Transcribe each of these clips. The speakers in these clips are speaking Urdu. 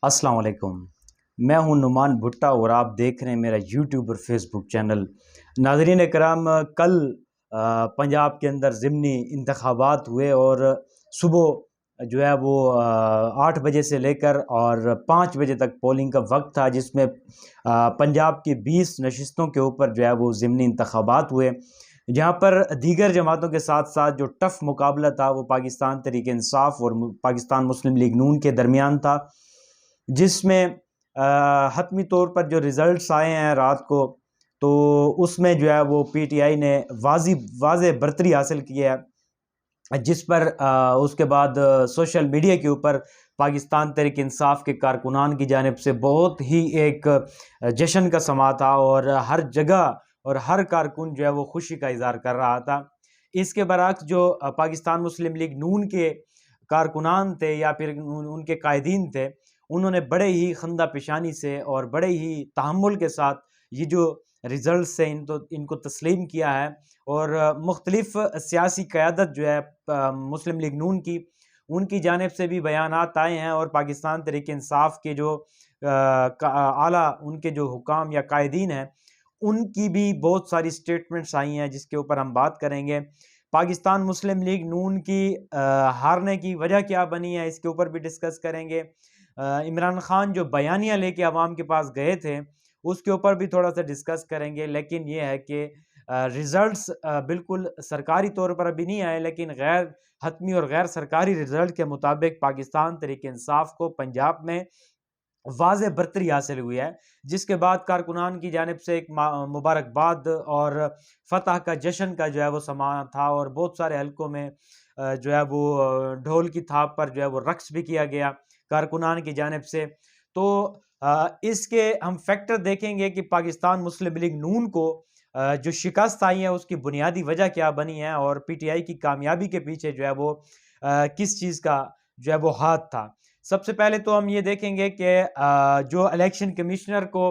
السلام علیکم، میں ہوں نعمان بھٹا اور آپ دیکھ رہے ہیں میرا یوٹیوب اور فیس بک چینل۔ ناظرین کرام، کل پنجاب کے اندر ضمنی انتخابات ہوئے اور صبح جو ہے وہ 8 بجے سے لے کر اور 5 بجے تک پولنگ کا وقت تھا، جس میں پنجاب کی 20 نشستوں کے اوپر جو ہے وہ ضمنی انتخابات ہوئے، جہاں پر دیگر جماعتوں کے ساتھ ساتھ جو ٹف مقابلہ تھا وہ پاکستان تحریک انصاف اور پاکستان مسلم لیگ نون کے درمیان تھا، جس میں حتمی طور پر جو ریزلٹس آئے ہیں رات کو، تو اس میں جو ہے وہ پی ٹی آئی نے واضح برتری حاصل کی ہے، جس پر اس کے بعد سوشل میڈیا کے اوپر پاکستان تحریک انصاف کے کارکنان کی جانب سے بہت ہی ایک جشن کا سما تھا، اور ہر جگہ اور ہر کارکن جو ہے وہ خوشی کا اظہار کر رہا تھا۔ اس کے برعکس جو پاکستان مسلم لیگ نون کے کارکنان تھے یا پھر ان کے قائدین تھے، انہوں نے بڑے ہی خندہ پیشانی سے اور بڑے ہی تحمل کے ساتھ یہ جو ریزلٹس ہیں ان کو تسلیم کیا ہے، اور مختلف سیاسی قیادت جو ہے مسلم لیگ نون کی، ان کی جانب سے بھی بیانات آئے ہیں، اور پاکستان تحریک انصاف کے جو اعلیٰ ان کے جو حکام یا قائدین ہیں، ان کی بھی بہت ساری سٹیٹمنٹس آئی ہیں، جس کے اوپر ہم بات کریں گے۔ پاکستان مسلم لیگ نون کی ہارنے کی وجہ کیا بنی ہے، اس کے اوپر بھی ڈسکس کریں گے۔ عمران خان جو بیانیہ لے کے عوام کے پاس گئے تھے، اس کے اوپر بھی تھوڑا سا ڈسکس کریں گے، لیکن یہ ہے کہ ریزلٹس بالکل سرکاری طور پر ابھی نہیں آئے، لیکن غیر حتمی اور غیر سرکاری ریزلٹ کے مطابق پاکستان تحریک انصاف کو پنجاب میں واضح برتری حاصل ہوئی ہے، جس کے بعد کارکنان کی جانب سے ایک مبارکباد اور فتح کا جشن کا جو ہے وہ سما تھا، اور بہت سارے حلقوں میں جو ہے وہ ڈھول کی تھاپ پر جو ہے وہ رقص بھی کیا گیا کارکنان کی جانب سے۔ تو اس کے ہم فیکٹر دیکھیں گے کہ پاکستان مسلم لیگ نون کو جو شکست آئی ہے اس کی بنیادی وجہ کیا بنی ہے، اور پی ٹی آئی کی کامیابی کے پیچھے جو ہے وہ کس چیز کا جو ہے وہ ہاتھ تھا۔ سب سے پہلے تو ہم یہ دیکھیں گے کہ جو الیکشن کمشنر کو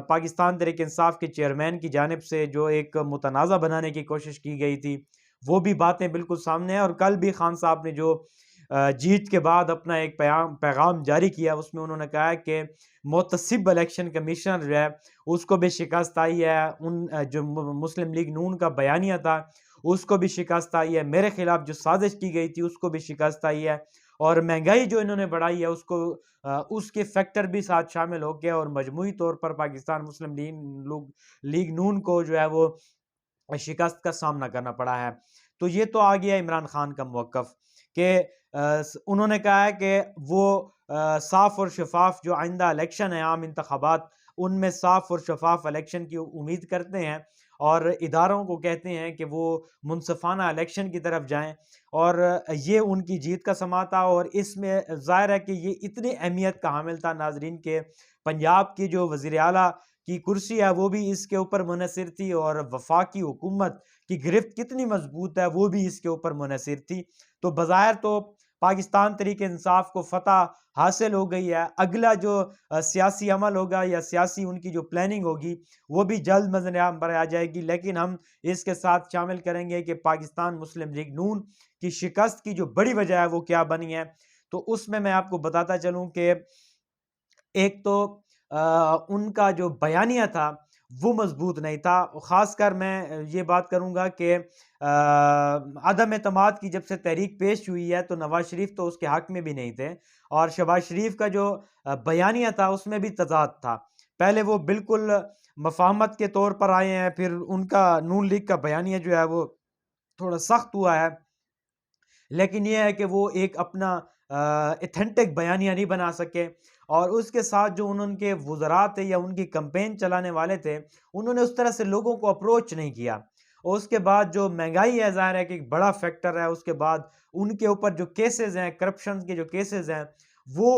پاکستان تحریک انصاف کے چیئرمین کی جانب سے جو ایک متنازع بنانے کی کوشش کی گئی تھی، وہ بھی باتیں بالکل سامنے ہیں، اور کل بھی خان صاحب نے جو جیت کے بعد اپنا ایک پیغام جاری کیا، اس میں انہوں نے کہا ہے کہ محتسب الیکشن کمیشنر جو ہے اس کو بھی شکست آئی ہے، ان جو مسلم لیگ نون کا بیانیہ تھا اس کو بھی شکست آئی ہے، میرے خلاف جو سازش کی گئی تھی اس کو بھی شکست آئی ہے، اور مہنگائی جو انہوں نے بڑھائی ہے اس کے فیکٹر بھی ساتھ شامل ہو گئے، اور مجموعی طور پر پاکستان مسلم لیگ نون کو جو ہے وہ شکست کا سامنا کرنا پڑا ہے۔ تو یہ تو آ گیا عمران خان کا موقف کہ انہوں نے کہا ہے کہ وہ صاف اور شفاف جو آئندہ الیکشن ہے، عام انتخابات، ان میں صاف اور شفاف الیکشن کی امید کرتے ہیں، اور اداروں کو کہتے ہیں کہ وہ منصفانہ الیکشن کی طرف جائیں، اور یہ ان کی جیت کا سما تھا۔ اور اس میں ظاہر ہے کہ یہ اتنی اہمیت کا حامل تھا ناظرین کے پنجاب کی جو وزیر اعلیٰ کی کرسی ہے وہ بھی اس کے اوپر منحصر تھی، اور وفاقی حکومت کی گرفت کتنی مضبوط ہے وہ بھی اس کے اوپر منحصر تھی۔ تو بظاہر تو پاکستان تحریک انصاف کو فتح حاصل ہو گئی ہے، اگلا جو سیاسی عمل ہوگا یا سیاسی ان کی جو پلاننگ ہوگی وہ بھی جلد منظر پر آ جائے گی، لیکن ہم اس کے ساتھ شامل کریں گے کہ پاکستان مسلم لیگ نون کی شکست کی جو بڑی وجہ ہے وہ کیا بنی ہے۔ تو اس میں آپ کو بتاتا چلوں کہ ایک تو ان کا جو بیانیہ تھا وہ مضبوط نہیں تھا، خاص کر میں یہ بات کروں گا کہ عدم اعتماد کی جب سے تحریک پیش ہوئی ہے تو نواز شریف تو اس کے حق میں بھی نہیں تھے، اور شہباز شریف کا جو بیانیہ تھا اس میں بھی تضاد تھا۔ پہلے وہ بالکل مفاہمت کے طور پر آئے ہیں، پھر ان کا نون لیگ کا بیانیہ جو ہے وہ تھوڑا سخت ہوا ہے، لیکن یہ ہے کہ وہ ایک اپنا ایتھنٹک بیانیہ نہیں بنا سکے، اور اس کے ساتھ جو ان کے وزراء تھے یا ان کی کمپین چلانے والے تھے، انہوں نے اس طرح سے لوگوں کو اپروچ نہیں کیا۔ اور اس کے بعد جو مہنگائی ہے ظاہر ہے کہ ایک بڑا فیکٹر ہے، اس کے بعد ان کے اوپر جو کیسز ہیں، کرپشن کے جو کیسز ہیں، وہ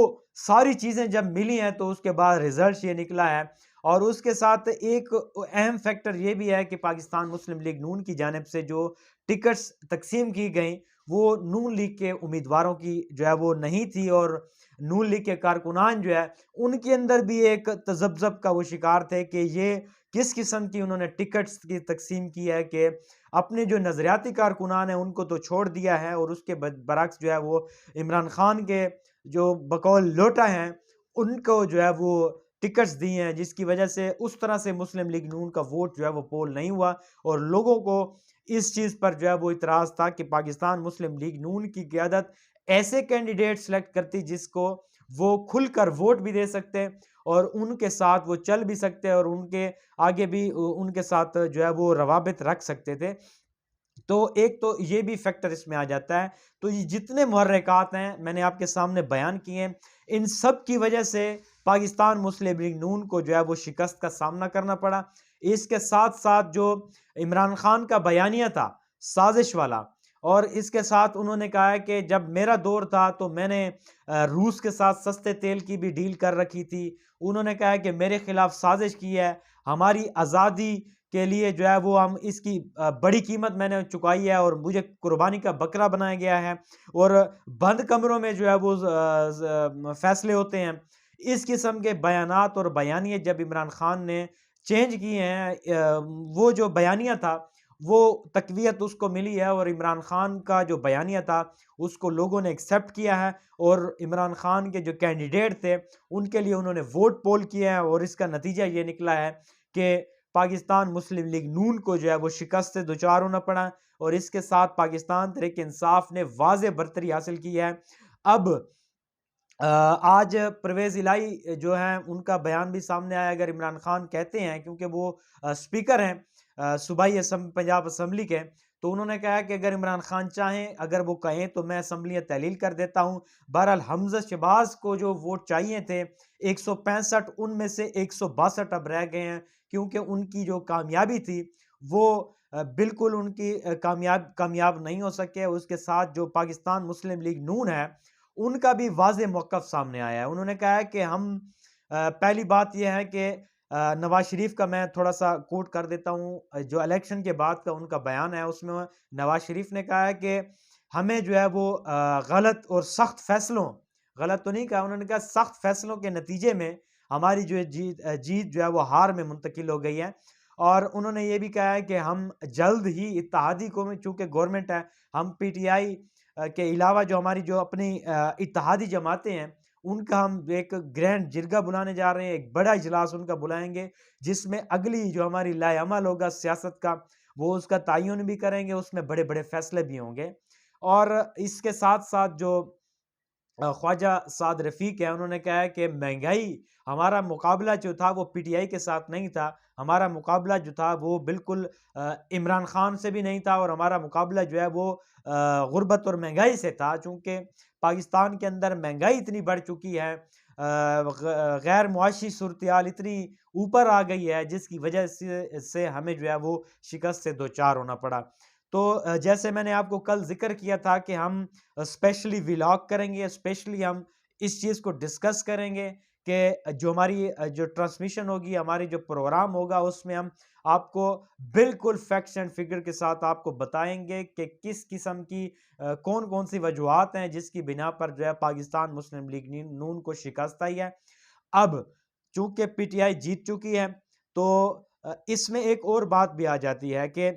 ساری چیزیں جب ملی ہیں تو اس کے بعد ریزلٹ یہ نکلا ہے۔ اور اس کے ساتھ ایک اہم فیکٹر یہ بھی ہے کہ پاکستان مسلم لیگ نون کی جانب سے جو ٹکٹس تقسیم کی گئیں وہ نون لیگ کے امیدواروں کی جو ہے وہ نہیں تھی، اور نون لیگ کے کارکنان جو ہے ان کے اندر بھی ایک تذبذب کا وہ شکار تھے کہ یہ کس قسم کی انہوں نے ٹکٹس کی تقسیم کی ہے، کہ اپنے جو نظریاتی کارکنان ہیں ان کو تو چھوڑ دیا ہے، اور اس کے برعکس جو ہے وہ عمران خان کے جو بقول لوٹا ہیں ان کو جو ہے وہ ٹکٹس دی ہیں، جس کی وجہ سے اس طرح سے مسلم لیگ نون کا ووٹ جو ہے وہ پول نہیں ہوا، اور لوگوں کو اس چیز پر جو ہے وہ اعتراض تھا کہ پاکستان مسلم لیگ نون کی قیادت ایسے کینڈیڈیٹ سلیکٹ کرتی جس کو وہ کھل کر ووٹ بھی دے سکتے اور ان کے ساتھ وہ چل بھی سکتے اور ان کے آگے بھی ان کے ساتھ جو ہے وہ روابط رکھ سکتے تھے۔ تو ایک تو یہ بھی فیکٹر اس میں آ جاتا ہے۔ تو یہ جتنے محرکات ہیں میں نے آپ کے سامنے بیان کیے ہیں، ان سب کی وجہ سے پاکستان مسلم لیگ نون کو جو ہے وہ شکست کا سامنا کرنا پڑا۔ اس کے ساتھ ساتھ جو عمران خان کا بیانیہ تھا سازش والا، اور اس کے ساتھ انہوں نے کہا ہے کہ جب میرا دور تھا تو میں نے روس کے ساتھ سستے تیل کی بھی ڈیل کر رکھی تھی، انہوں نے کہا ہے کہ میرے خلاف سازش کی ہے، ہماری آزادی کے لیے جو ہے وہ ہم اس کی بڑی قیمت میں نے چکائی ہے اور مجھے قربانی کا بکرا بنایا گیا ہے، اور بند کمروں میں جو ہے وہ فیصلے ہوتے ہیں۔ اس قسم کے بیانات اور بیانیے جب عمران خان نے چینج کیے ہیں، وہ جو بیانیہ تھا وہ تقویت اس کو ملی ہے، اور عمران خان کا جو بیانیہ تھا اس کو لوگوں نے ایکسیپٹ کیا ہے، اور عمران خان کے جو کینڈیڈیٹ تھے ان کے لیے انہوں نے ووٹ پول کیا ہے، اور اس کا نتیجہ یہ نکلا ہے کہ پاکستان مسلم لیگ نون کو جو ہے وہ شکست سے دوچار ہونا پڑا، اور اس کے ساتھ پاکستان تحریک انصاف نے واضح برتری حاصل کی ہے۔ اب آج پرویز الہی جو ہیں ان کا بیان بھی سامنے آیا، اگر عمران خان کہتے ہیں، کیونکہ وہ اسپیکر ہیں صوبائی پنجاب اسمبلی کے، تو انہوں نے کہا کہ اگر عمران خان چاہیں، اگر وہ کہیں تو میں اسمبلیاں تحلیل کر دیتا ہوں۔ بہرحال حمزہ شہباز کو جو ووٹ چاہیے تھے 165، ان میں سے 162 اب رہ گئے ہیں، کیونکہ ان کی جو کامیابی تھی وہ بالکل ان کی کامیاب نہیں ہو سکے۔ اس کے ساتھ جو پاکستان مسلم لیگ نون ہے ان کا بھی واضح موقف سامنے آیا ہے۔ انہوں نے کہا ہے کہ ہم پہلی بات یہ ہے کہ نواز شریف کا میں تھوڑا سا کوٹ کر دیتا ہوں، جو الیکشن کے بعد کا ان کا بیان ہے، اس میں نواز شریف نے کہا ہے کہ ہمیں جو ہے وہ غلط اور سخت فیصلوں، غلط تو نہیں کہا، انہوں نے کہا سخت فیصلوں کے نتیجے میں ہماری جو جیت جو ہے وہ ہار میں منتقل ہو گئی ہے، اور انہوں نے یہ بھی کہا ہے کہ ہم جلد ہی اتحادی کو، چونکہ گورنمنٹ ہے، ہم پی ٹی آئی کے علاوہ جو ہماری جو اپنی اتحادی جماعتیں ہیں ان کا ہم ایک گرینڈ جرگہ بلانے جا رہے ہیں، ایک بڑا اجلاس ان کا بلائیں گے، جس میں اگلی جو ہماری لائے عمل ہوگا سیاست کا وہ اس کا تعین بھی کریں گے، اس میں بڑے بڑے فیصلے بھی ہوں گے۔ اور اس کے ساتھ ساتھ جو خواجہ سعد رفیق ہے، انہوں نے کہا ہے کہ مہنگائی، ہمارا مقابلہ جو تھا وہ پی ٹی آئی کے ساتھ نہیں تھا، ہمارا مقابلہ جو تھا وہ بالکل عمران خان سے بھی نہیں تھا، اور ہمارا مقابلہ جو ہے وہ غربت اور مہنگائی سے تھا، چونکہ پاکستان کے اندر مہنگائی اتنی بڑھ چکی ہے، غیر معاشی صورتحال اتنی اوپر آ گئی ہے، جس کی وجہ سے ہمیں جو ہے وہ شکست سے دوچار ہونا پڑا۔ تو جیسے میں نے آپ کو کل ذکر کیا تھا کہ ہم اسپیشلی ولاگ کریں گے، اسپیشلی ہم اس چیز کو ڈسکس کریں گے کہ جو ہماری جو ٹرانسمیشن ہوگی، ہماری جو پروگرام ہوگا، اس میں ہم آپ کو بالکل فیکٹس اینڈ فگر کے ساتھ آپ کو بتائیں گے کہ کس قسم کی کون کون سی وجوہات ہیں جس کی بنا پر جو ہے پاکستان مسلم لیگ نون کو شکست آئی ہے۔ اب چونکہ پی ٹی آئی جیت چکی ہے تو اس میں ایک اور بات بھی آ جاتی ہے کہ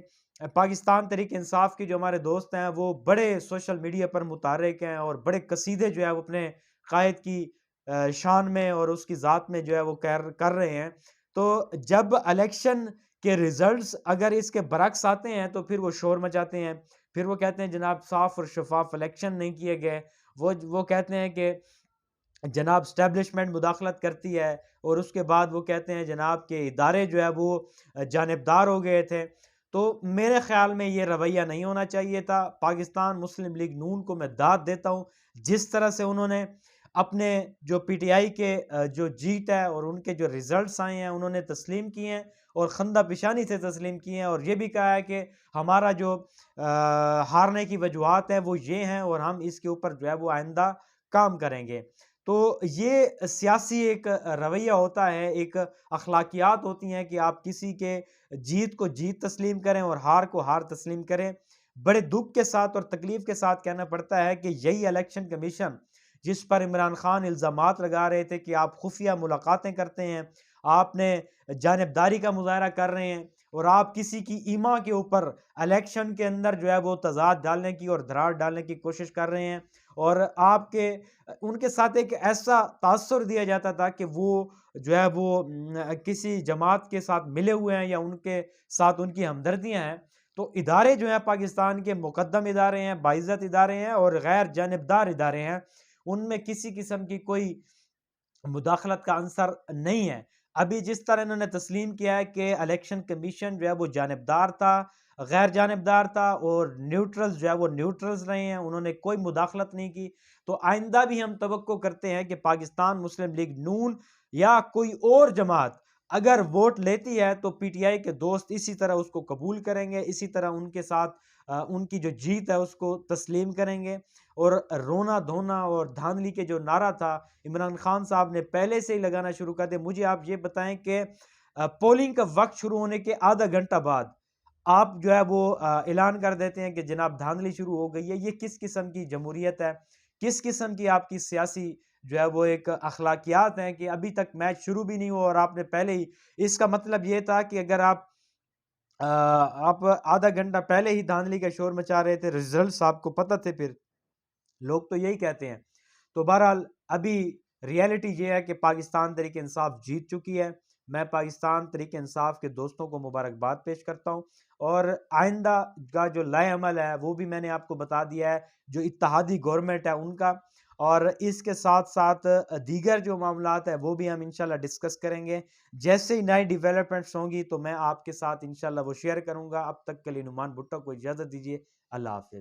پاکستان تحریک انصاف کی جو ہمارے دوست ہیں وہ بڑے سوشل میڈیا پر متحرک ہیں، اور بڑے قصیدے جو ہے وہ اپنے قائد کی شان میں اور اس کی ذات میں جو ہے وہ کر رہے ہیں۔ تو جب الیکشن کے ریزلٹس اگر اس کے برعکس آتے ہیں تو پھر وہ شور مچاتے ہیں، پھر وہ کہتے ہیں جناب صاف اور شفاف الیکشن نہیں کیے گئے، وہ کہتے ہیں کہ جناب اسٹیبلشمنٹ مداخلت کرتی ہے، اور اس کے بعد وہ کہتے ہیں جناب کہ ادارے جو ہے وہ جانبدار ہو گئے تھے۔ تو میرے خیال میں یہ رویہ نہیں ہونا چاہیے تھا۔ پاکستان مسلم لیگ نون کو میں داد دیتا ہوں، جس طرح سے انہوں نے اپنے جو پی ٹی آئی کے جو جیت ہے اور ان کے جو ریزلٹس آئے ہیں انہوں نے تسلیم کیے ہیں، اور خندہ پیشانی سے تسلیم کیے ہیں، اور یہ بھی کہا ہے کہ ہمارا جو ہارنے کی وجوہات ہیں وہ یہ ہیں، اور ہم اس کے اوپر جو ہے وہ آئندہ کام کریں گے۔ تو یہ سیاسی ایک رویہ ہوتا ہے، ایک اخلاقیات ہوتی ہیں کہ آپ کسی کے جیت کو جیت تسلیم کریں اور ہار کو ہار تسلیم کریں۔ بڑے دکھ کے ساتھ اور تکلیف کے ساتھ کہنا پڑتا ہے کہ یہی الیکشن کمیشن جس پر عمران خان الزامات لگا رہے تھے کہ آپ خفیہ ملاقاتیں کرتے ہیں، آپ نے جانبداری کا مظاہرہ کر رہے ہیں، اور آپ کسی کی ایما کے اوپر الیکشن کے اندر جو ہے وہ تضاد ڈالنے کی اور دراڑ ڈالنے کی کوشش کر رہے ہیں، اور آپ کے ان کے ساتھ ایک ایسا تاثر دیا جاتا تھا کہ وہ جو ہے وہ کسی جماعت کے ساتھ ملے ہوئے ہیں یا ان کے ساتھ ان کی ہمدردیاں ہیں. تو ادارے جو ہیں پاکستان کے مقدم ادارے ہیں، باعزت ادارے ہیں اور غیر جانبدار ادارے ہیں، ان میں کسی قسم کی کوئی مداخلت کا عنصر نہیں ہے. ابھی جس طرح انہوں نے تسلیم کیا ہے کہ الیکشن کمیشن جو ہے وہ جانبدار تھا، غیر جانبدار تھا، اور نیوٹرلز جو ہے وہ نیوٹرلز رہے ہیں، انہوں نے کوئی مداخلت نہیں کی. تو آئندہ بھی ہم توقع کرتے ہیں کہ پاکستان مسلم لیگ نون یا کوئی اور جماعت اگر ووٹ لیتی ہے تو پی ٹی آئی کے دوست اسی طرح اس کو قبول کریں گے، اسی طرح ان کے ساتھ ان کی جو جیت ہے اس کو تسلیم کریں گے. اور رونا دھونا اور دھاندلی کے جو نعرہ تھا عمران خان صاحب نے پہلے سے ہی لگانا شروع کر دیا. مجھے آپ یہ بتائیں کہ پولنگ کا وقت شروع ہونے کے آدھا گھنٹہ بعد آپ جو ہے وہ اعلان کر دیتے ہیں کہ جناب دھاندلی شروع ہو گئی ہے. یہ کس قسم کی جمہوریت ہے؟ کس قسم کی آپ کی سیاسی جو ہے وہ ایک اخلاقیات ہیں کہ ابھی تک میچ شروع بھی نہیں ہوا اور آپ نے پہلے ہی. اس کا مطلب یہ تھا کہ اگر آپ آدھا گھنٹہ پہلے ہی دھاندلی کا شور مچا رہے تھے، ریزلٹس آپ کو پتہ تھے، پھر لوگ تو یہی کہتے ہیں. تو بہرحال ابھی ریئلٹی یہ ہے کہ پاکستان تحریک انصاف جیت چکی ہے. میں پاکستان تحریک انصاف کے دوستوں کو مبارکباد پیش کرتا ہوں، اور آئندہ کا جو لائے عمل ہے وہ بھی میں نے آپ کو بتا دیا ہے، جو اتحادی گورنمنٹ ہے ان کا، اور اس کے ساتھ ساتھ دیگر جو معاملات ہیں وہ بھی ہم انشاءاللہ ڈسکس کریں گے. جیسے ہی نئی ڈیولپمنٹس ہوں گی تو میں آپ کے ساتھ انشاءاللہ وہ شیئر کروں گا. اب تک کے لیے نعمان بھٹو کو اجازت دیجیے. اللہ حافظ.